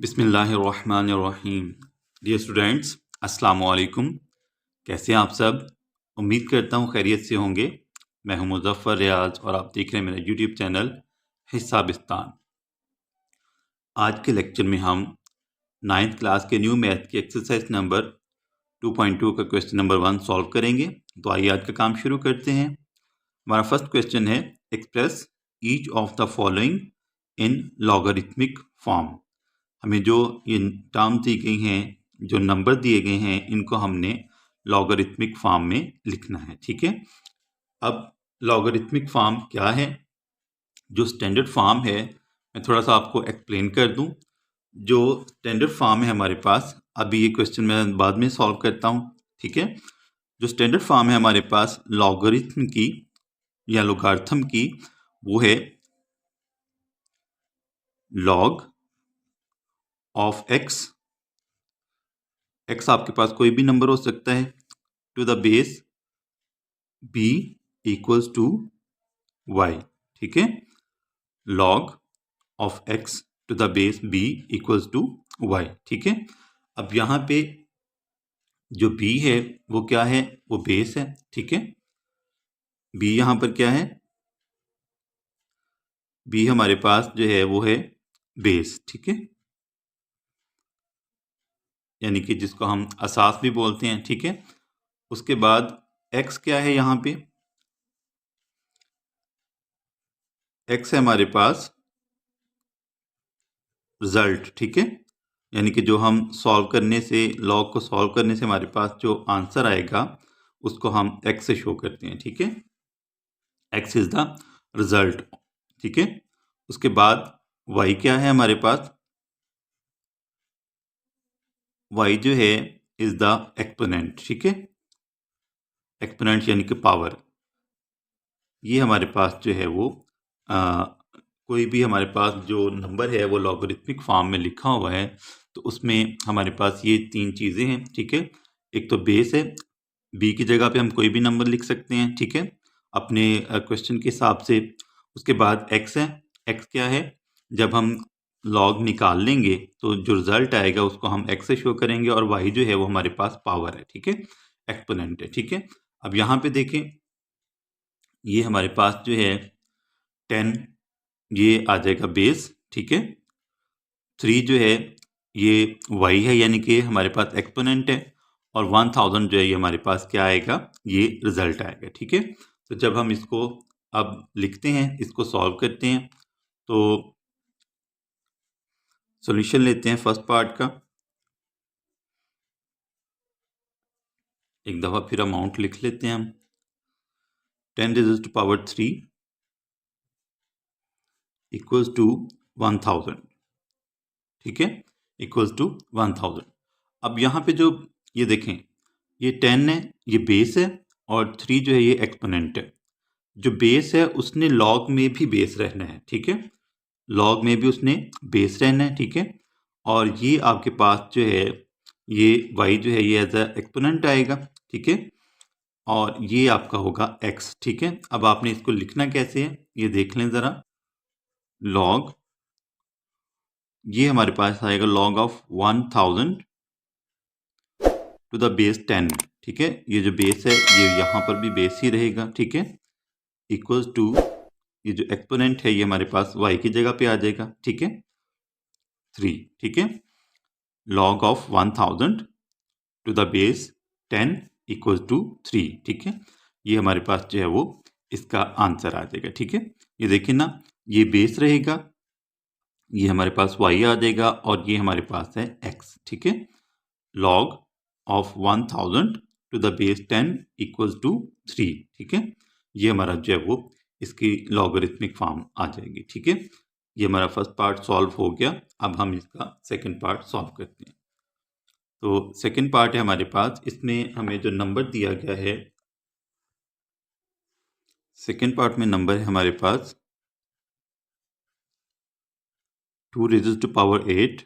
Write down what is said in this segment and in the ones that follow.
बिस्मिल्लाहिर्रहमानिर्रहीम। Dear students, अस्सलाम वालेकुम। कैसे हैं आप सब? उम्मीद करता हूँ खैरियत से होंगे। मैं हूँ मुज़फ़्फ़र रियाज और आप देख रहे हैं मेरा यूट्यूब चैनल हिसाबिस्तान। आज के लेक्चर में हम 9th क्लास के न्यू मैथ की एक्सरसाइज नंबर 2.2 का क्वेश्चन नंबर 1 सॉल्व करेंगे। तो आइए आज का काम शुरू करते हैं। हमारा फर्स्ट क्वेश्चन है, express each of the following in logarithmic form. हमें जो ये टर्म दी गई हैं, जो नंबर दिए गए हैं, इनको हमने लॉगरिथमिक फॉर्म में लिखना है। ठीक है। अब लॉगरिथमिक फॉर्म क्या है? जो स्टैंडर्ड फॉर्म है, मैं थोड़ा सा आपको एक्सप्लेन कर दूं। जो स्टैंडर्ड फॉर्म है हमारे पास, अभी ये क्वेश्चन मैं बाद में सॉल्व करता हूं। ठीक है। जो स्टैंडर्ड फॉर्म है हमारे पास लॉगरिथम की या लोगार्थम की, वो है लॉग ऑफ एक्स आपके पास कोई भी नंबर हो सकता है, to the base b equals to y। ठीक है। Log of x to the base b equals to y। ठीक है। अब यहाँ पे जो b है वो क्या है? वो बेस है। ठीक है। b यहाँ पर क्या है? b हमारे पास जो है वो है बेस। ठीक है। यानी कि जिसको हम असास भी बोलते हैं। ठीक है। उसके बाद x क्या है? यहाँ पे x है हमारे पास रिजल्ट। ठीक है। यानी कि जो हम सॉल्व करने से, लॉग को सॉल्व करने से हमारे पास जो आंसर आएगा उसको हम x से शो करते हैं। ठीक है। x is the result. ठीक है। उसके बाद y क्या है हमारे पास? y जो है इज द एक्सपोनेंट। ठीक है। एक्सपोनेंट यानी कि पावर। ये हमारे पास जो है वो कोई भी हमारे पास जो नंबर है वो लॉगरिथमिक फॉर्म में लिखा हुआ है, तो उसमें हमारे पास ये तीन चीज़ें हैं। ठीक है। एक तो बेस है, बी की जगह पे हम कोई भी नंबर लिख सकते हैं। ठीक है। अपने क्वेश्चन के हिसाब से। उसके बाद एक्स है। एक्स क्या है? जब हम लॉग निकाल लेंगे तो जो रिजल्ट आएगा उसको हम एक्स से शो करेंगे, और वाई जो है वो हमारे पास पावर है। ठीक है। एक्सपोनेंट है। ठीक है। अब यहाँ पे देखें, ये हमारे पास जो है 10, ये आ जाएगा बेस। ठीक है। 3 जो है ये y है, यानी कि हमारे पास एक्सपोनेंट है। और 1000 जो है ये हमारे पास क्या आएगा? ये रिजल्ट आएगा। ठीक है। तो जब हम इसको अब लिखते हैं, इसको सॉल्व करते हैं, तो सॉल्यूशन लेते हैं फर्स्ट पार्ट का। एक दफ़ा फिर अमाउंट लिख लेते हैं हम। 10 raised to power 3 equals to 1000। ठीक है। Equals to 1000। अब यहाँ पे जो ये देखें, ये 10 है, ये बेस है, और 3 जो है ये एक्सपोनेंट है। जो बेस है उसने लॉग में भी बेस रहना है। ठीक है। लॉग में भी उसने बेस रहना है। ठीक है। और ये आपके पास जो है ये y जो है ये एज अ एक्सपोनेंट आएगा। ठीक है। और ये आपका होगा x। ठीक है। अब आपने इसको लिखना कैसे है ये देख लें ज़रा। लॉग, ये हमारे पास आएगा log of 1000 to the base 10। ठीक है। ये जो बेस है ये यहाँ पर भी बेस ही रहेगा। ठीक है। इक्वल्स टू, ये जो एक्सपोनेंट है ये हमारे पास y की जगह पे आ जाएगा। ठीक है। 3। ठीक है। Log of 1000 to the base 10 equals to 3। ठीक है। ये हमारे पास जो है वो इसका आंसर आ जाएगा। ठीक है। ये देखिए ना, ये बेस रहेगा, ये हमारे पास y आ जाएगा, और ये हमारे पास है x। ठीक है। Log of 1000 to the base 10 equals to 3। ठीक है। ये हमारा जो है वो इसकी लॉगरिथमिक फॉर्म आ जाएगी। ठीक है। ये हमारा फर्स्ट पार्ट सॉल्व हो गया। अब हम इसका सेकंड पार्ट सॉल्व करते हैं। तो सेकंड पार्ट है हमारे पास, इसमें हमें जो नंबर दिया गया है, सेकंड पार्ट में नंबर है हमारे पास 2 raised to power 8।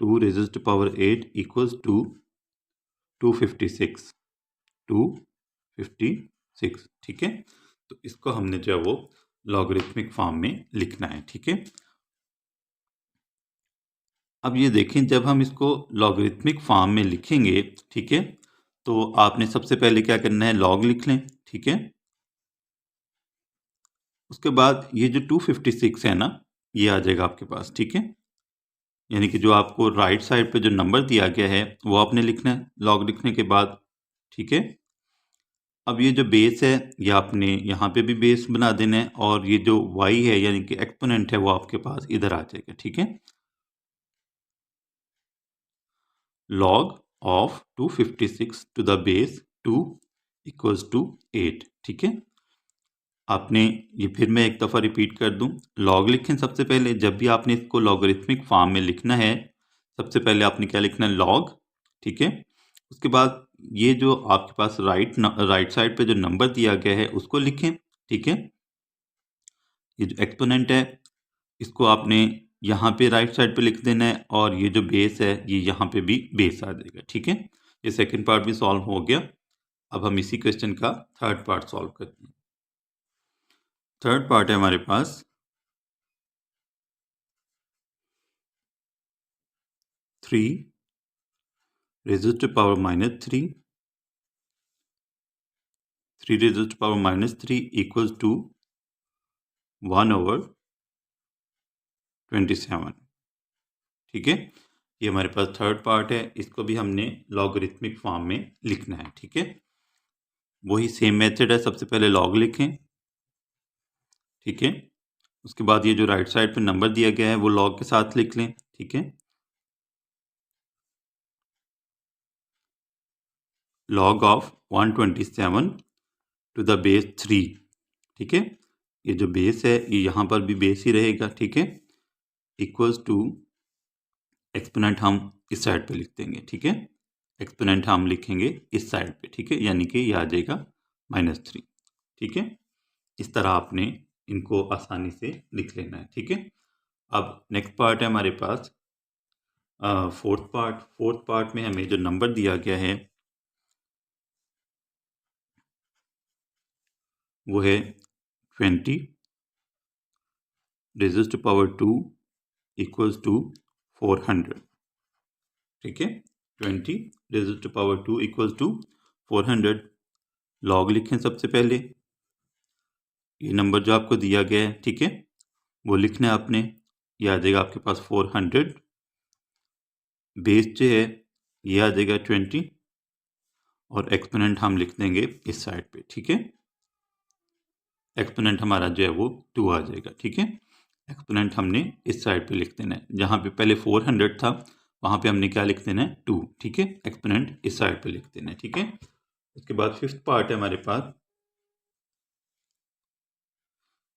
2 raised to power 8 equals to 256। 256। ठीक है। तो इसको हमने जो है वो लॉगरिथमिक फॉर्म में लिखना है। ठीक है। अब ये देखें, जब हम इसको लॉगरिथमिक फॉर्म में लिखेंगे, ठीक है, तो आपने सबसे पहले क्या करना है, लॉग लिख लें, ठीक है। उसके बाद ये जो 256 है ना, ये आ जाएगा आपके पास, ठीक है। यानी कि जो आपको राइट साइड पे जो नंबर दिया गया है वो आपने लिखना है लॉग लिखने के बाद, ठीक है। अब ये जो बेस है ये आपने यहाँ पे भी बेस बना देना है, और ये जो y है यानी कि एक्सपोनेंट है वो आपके पास इधर आ जाएगा, ठीक है। log of 256 to the base 2 equals to 8, ठीक है। आपने ये फिर मैं एक दफ़ा रिपीट कर दूं, लॉग लिखें सबसे पहले। जब भी आपने इसको लॉगरिथमिक फॉर्म में लिखना है, सबसे पहले आपने क्या लिखना है, लॉग, ठीक है। उसके बाद ये जो आपके पास राइट साइड पे जो नंबर दिया गया है उसको लिखें, ठीक है। ये जो एक्सपोनेंट है इसको आपने यहाँ पे राइट साइड पे लिख देना है, और ये जो बेस है ये यहाँ पे भी बेस आ जाएगा, ठीक है। ये सेकंड पार्ट भी सॉल्व हो गया। अब हम इसी क्वेश्चन का थर्ड पार्ट सॉल्व करते हैं। थर्ड पार्ट है हमारे पास 3 raised to power minus 3 raised to power minus 3 equals to 1/27, ठीक है। ये हमारे पास थर्ड पार्ट है, इसको भी हमने लॉगरिथमिक फॉर्म में लिखना है, ठीक है। वही सेम मेथड है, सबसे पहले लॉग लिखें, ठीक है। उसके बाद ये जो राइट साइड पे नंबर दिया गया है वो लॉग के साथ लिख लें, ठीक है। log of 127 to the base 3, ठीक है। ये जो बेस है ये यहाँ पर भी बेस ही रहेगा, ठीक है। इक्वल्स टू एक्सपोनेंट हम इस साइड पे लिख देंगे, ठीक है। एक्सपोनेंट हम लिखेंगे इस साइड पे, ठीक है, यानी कि ये आ जाएगा -3, ठीक है। इस तरह आपने इनको आसानी से लिख लेना है, ठीक है। अब नेक्स्ट पार्ट है हमारे पास फोर्थ पार्ट में हमें जो नंबर दिया गया है वो है 20 raised to power 2 equals to 400, ठीक है। 20 raised to power 2 equals to 400। Log लिखें सबसे पहले, ये नंबर जो आपको दिया गया है, ठीक है, वो लिखना है आपने। ये आ जाएगा आपके पास 400, बेस जो है ये आ जाएगा 20, और एक्सपोनेंट हम लिख देंगे इस साइड पे, ठीक है। एक्सपोनेंट हमारा जो है वो 2 आ जाएगा, ठीक है। एक्सपोनेंट हमने इस साइड पे लिख देना है, जहाँ पे पहले 400 था वहाँ पे हमने क्या लिख देना है, 2, ठीक है। एक्सपोनेंट इस साइड पे लिख देना है, ठीक है। उसके बाद फिफ्थ पार्ट है हमारे पास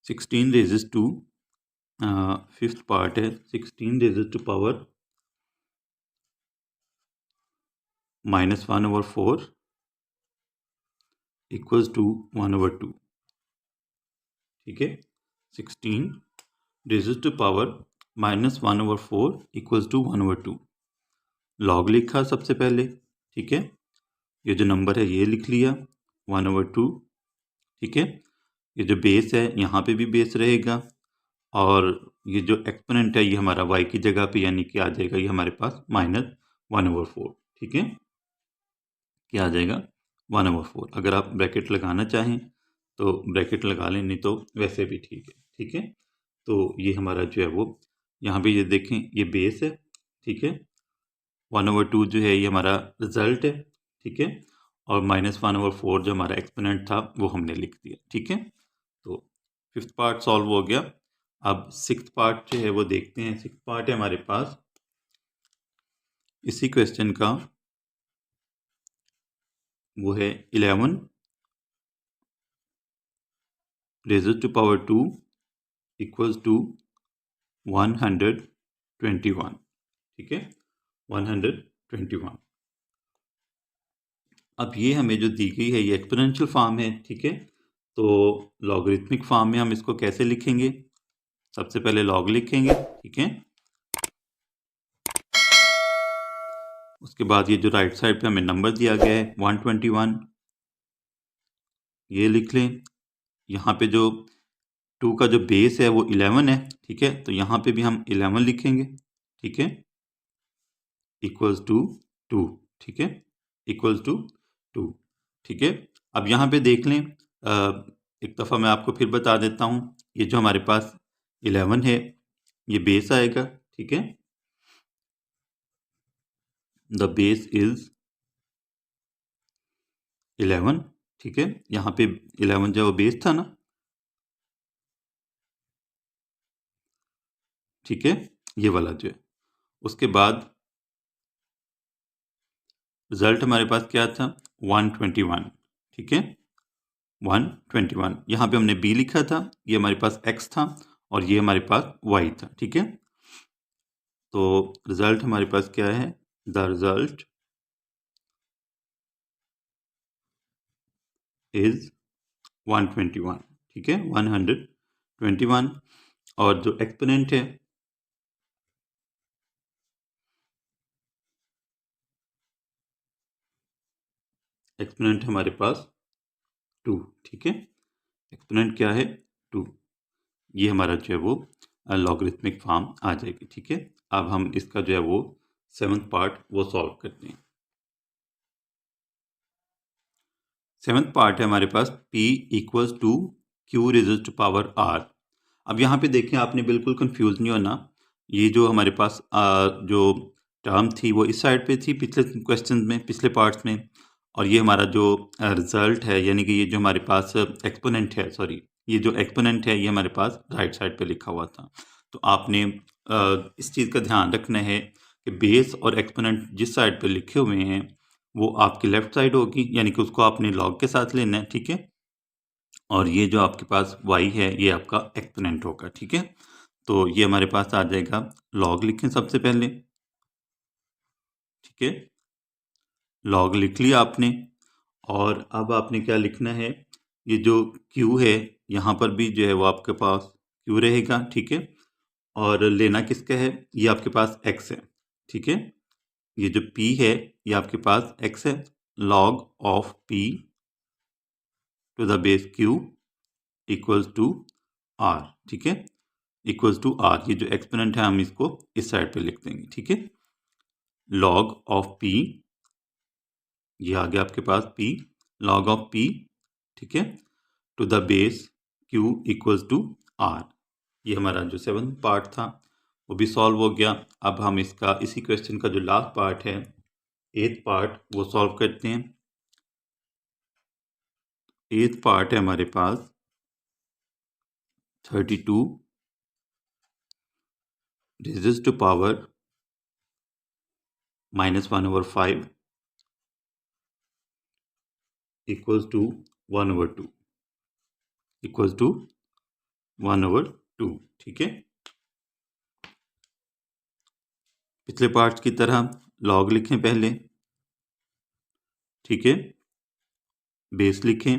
16 रेजेस टू, फिफ्थ पार्ट है 16 raises to power -1/4 equals to 1/2, ठीक है। 16 raises to power -1/4 equals to 1/2। Log लिखा सबसे पहले, ठीक है। ये जो नंबर है ये लिख लिया 1/2, ठीक है। ये जो बेस है यहाँ पे भी बेस रहेगा, और ये जो एक्सपोनेंट है ये हमारा y की जगह पे, यानी कि आ जाएगा ये हमारे पास -1/4, ठीक है। क्या आ जाएगा 1/4। अगर आप ब्रैकेट लगाना चाहें तो ब्रैकेट लगा लें, नहीं तो वैसे भी ठीक है, ठीक है। तो ये हमारा जो है वो यहाँ पे ये देखें ये बेस है, ठीक है। 1/2 जो है ये हमारा रिजल्ट है, ठीक है। और -1/4 जो हमारा एक्सपोनेंट था वो हमने लिख दिया, ठीक है। तो फिफ्थ पार्ट सॉल्व हो गया। अब सिक्स्थ पार्ट जो है वो देखते हैं। सिक्स्थ पार्ट है हमारे पास इसी क्वेश्चन का, वो है 11 raise to power 2 equals to 121, ठीक है, 121। अब ये हमें जो दी गई है ये एक्सपोनेंशियल फॉर्म है, ठीक है। तो लॉगरिथमिक फॉर्म में हम इसको कैसे लिखेंगे, सबसे पहले लॉग लिखेंगे, ठीक है। उसके बाद ये जो राइट साइड पे हमें नंबर दिया गया है 121, ये लिख लें। यहाँ पे जो 2 का जो बेस है वो 11 है, ठीक है। तो यहाँ पे भी हम 11 लिखेंगे, ठीक है। इक्वल्स टू 2, ठीक है, इक्वल्स टू 2, ठीक है। अब यहाँ पे देख लें, एक दफ़ा मैं आपको फिर बता देता हूँ, ये जो हमारे पास 11 है ये बेस आएगा, ठीक है, द बेस इज 11, ठीक है। यहाँ पे 11 जो बेस था ना, ठीक है, ये वाला जो है। उसके बाद रिजल्ट हमारे पास क्या था, 121, ठीक है, 121। यहाँ पे हमने b लिखा था, ये हमारे पास x था और ये हमारे पास y था, ठीक है। तो रिजल्ट हमारे पास क्या है, द रिजल्ट इज 121, ठीक है, 121। और जो एक्सपोनेंट है, एक्सपोनेंट हमारे पास 2, ठीक है, एक्सपोनेंट क्या है, 2। ये हमारा जो है वो लॉगरिथमिक फॉर्म आ जाएगी, ठीक है। अब हम इसका जो है वो 7th पार्ट वो सॉल्व करते हैं। 7th पार्ट है हमारे पास p equals to q raised to power r। अब यहाँ पे देखें, आपने बिल्कुल कंफ्यूज नहीं होना। ये जो हमारे पास जो टर्म थी वो इस साइड पे थी पिछले क्वेश्चन में, पिछले पार्ट्स में, और ये हमारा जो रिजल्ट है, यानी कि ये जो हमारे पास एक्सपोनेंट है, सॉरी, ये जो एक्सपोनेंट है ये हमारे पास राइट साइड पे लिखा हुआ था। तो आपने इस चीज़ का ध्यान रखना है कि बेस और एक्सपोनेंट जिस साइड पे लिखे हुए हैं वो आपकी लेफ्ट साइड होगी, यानी कि उसको आपने लॉग के साथ लेना है, ठीक है। और ये जो आपके पास y है ये आपका एक्सपोनेंट होगा, ठीक है। तो ये हमारे पास आ जाएगा, लॉग लिखें सबसे पहले, ठीक है, लॉग लिख लिया आपने। और अब आपने क्या लिखना है, ये जो q है यहाँ पर भी जो है वो आपके पास q रहेगा, ठीक है। और लेना किसका है, ये आपके पास x है, ठीक है। ये जो p है ये आपके पास x है, log of p to the base q equals to r, ठीक है, इक्वल्स टू r। ये जो एक्सपोनेंट है हम इसको इस साइड पे लिख देंगे, ठीक है। लॉग ऑफ p, ये आ गया आपके पास p, लॉग ऑफ p, ठीक है, to the base q equals to r। ये हमारा जो 7th पार्ट था वो भी सॉल्व हो गया। अब हम इसका इसी क्वेश्चन का जो लास्ट पार्ट है, 8th पार्ट, वो सॉल्व करते हैं। 8th पार्ट है हमारे पास 32 raised to power -1/5 equals to 1/2, equals to 1/2, ठीक है। पिछले पार्ट्स की तरह लॉग लिखें पहले, ठीक है, बेस लिखें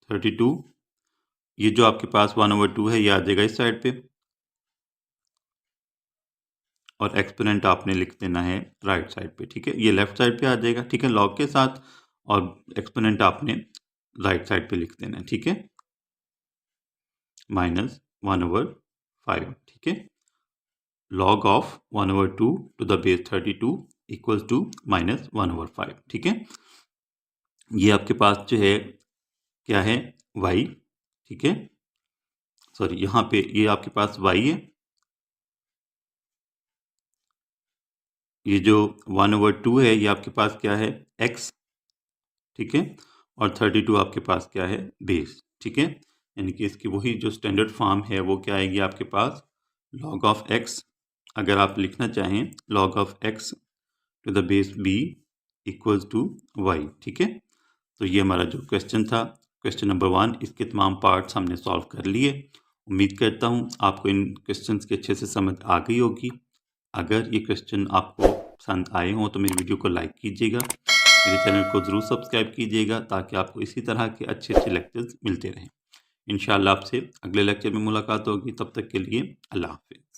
32, ये जो आपके पास 1/2 है ये आ जाएगा इस साइड पे, और एक्सपोनेंट आपने लिख देना है राइट साइड पे, ठीक है, ये लेफ्ट साइड पे आ जाएगा, ठीक है, लॉग के साथ, और एक्सपोनेंट आपने राइट साइड पे लिख देना है, ठीक है, -1/5, ठीक है। Log of 1/2 to the base 32 equals to -1/5, ठीक है। ये आपके पास जो है क्या है, y, ठीक है, सॉरी, यहाँ पे ये आपके पास y है, ये जो 1/2 है ये आपके पास क्या है, x, ठीक है, और 32 आपके पास क्या है, बेस, ठीक है। यानी कि इसकी वही जो स्टैंडर्ड फॉर्म है वो क्या आएगी आपके पास, लॉग ऑफ x, अगर आप लिखना चाहें log of x to the base b equals to y, ठीक है। तो ये हमारा जो क्वेश्चन था, क्वेश्चन नंबर 1, इसके तमाम पार्ट्स हमने सॉल्व कर लिए। उम्मीद करता हूँ आपको इन क्वेश्चंस की अच्छे से समझ आ गई होगी। अगर ये क्वेश्चन आपको पसंद आए हों तो मेरी वीडियो को लाइक कीजिएगा, मेरे चैनल को ज़रूर सब्सक्राइब कीजिएगा ताकि आपको इसी तरह के अच्छे अच्छे लेक्चर्स मिलते रहें। इंशाअल्लाह आपसे अगले लेक्चर में मुलाकात होगी, तब तक के लिए अल्लाह हाफ़िज़।